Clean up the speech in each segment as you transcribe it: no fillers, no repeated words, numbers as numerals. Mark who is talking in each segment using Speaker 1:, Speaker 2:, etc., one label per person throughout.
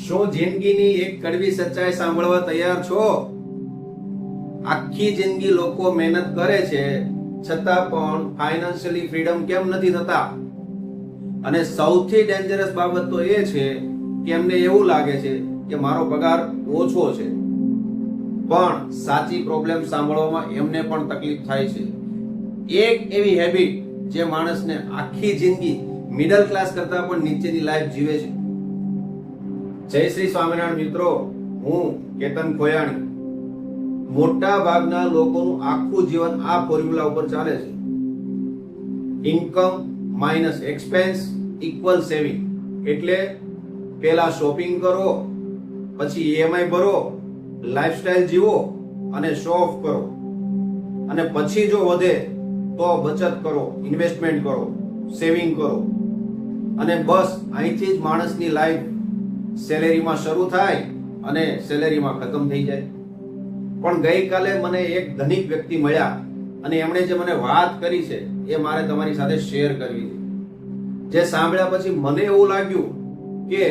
Speaker 1: શું જિંદગીની એક કડવી સચ્ચાઈ સાંભળવા તૈયાર છો? આખી જિંદગી લોકો મહેનત કરે છે છતાં પણ ફાઇનાન્શિયલી ફ્રીડમ કેમ નથી થતા? અને સૌથી ડેન્જરસ બાબત તો એ છે કે એમને એવું લાગે છે કે મારો પગાર ઓછો છે, પણ સાચી પ્રોબ્લેમ સાંભળવામાં એમને પણ તકલીફ થાય છે. એક એવી હેબિટ જે માણસને આખી જિંદગી મિડલ ક્લાસ કરતા પણ નીચેની લાઈફ જીવે છે. જય શ્રી સ્વામિનારાયણ મિત્રો, હું કેતન ખોયાણી. મોટા ભાગના લોકોનું આખું જીવન આ ફોર્મ્યુલા ઉપર ચાલે છે. Income minus expense equal saving. એટલે પહેલા શોપિંગ કરો, પછી EMI ભરો, લાઈફસ્ટાઈલ જીવો અને શો ઓફ કરો, અને પછી જો વધે તો બચત કરો, ઇન્વેસ્ટમેન્ટ કરો, સેવિંગ કરો. અને બસ અહીંથી જ માણસની લાઈફ સેલેરીમાં શરૂ થાય અને સેલેરીમાં ખતમ થઈ જાય. પણ ગઈકાલે મને એક ધનિક વ્યક્તિ મળ્યા અને એમણે જે મને વાત કરી છે એ મારે તમારી સાથે શેર કરવી છે. જે સાંભળ્યા પછી મને એવું લાગ્યું કે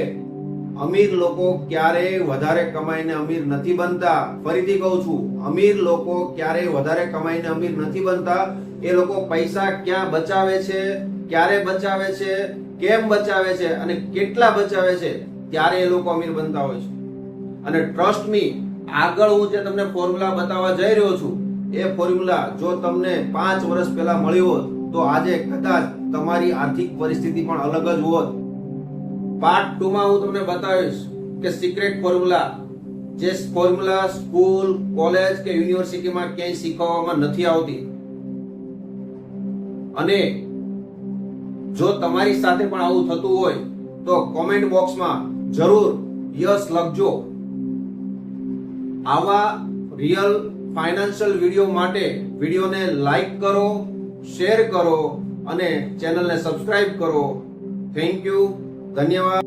Speaker 1: અમીર લોકો ક્યારેય વધારે કમાઈને અમીર નથી બનતા. ફરીથી કહું છું, અમીર લોકો ક્યારેય વધારે કમાઈને અમીર નથી બનતા. એ લોકો પૈસા ક્યાં બચાવે છે, ક્યારે બચાવે છે, કેમ બચાવે છે અને કેટલા બચાવે છે, ત્યારે એ લોકો અમીર બનતા હોય છે. અને ટ્રસ્ટ મી, આગળ હું જે તમને ફોર્મ્યુલા બતાવવા જઈ રહ્યો છું, એ ફોર્મ્યુલા જો તમને 5 વર્ષ પહેલા મળ્યો હોત તો આજે કદાચ તમારી આર્થિક પરિસ્થિતિ પણ અલગ જ હોત. પાર્ટ 2 માં હું તમને બતાવીશ કે સિક્રેટ ફોર્મ્યુલા, જે ફોર્મ્યુલા સ્કૂલ, કોલેજ કે યુનિવર્સિટીમાં ક્યાંય શીખવવામાં નથી આવતી. અને જો તમારી સાથે પણ આવું થતું હોય તો કોમેન્ટ બોક્સમાં જરૂર યસ લખજો. આવા રિયલ ફાઇનાન્શિયલ વિડીયો માટે વિડીયોને લાઈક કરો, શેર કરો અને ચેનલને સબસ્ક્રાઇબ કરો. થેન્ક યુ, ધન્યવાદ.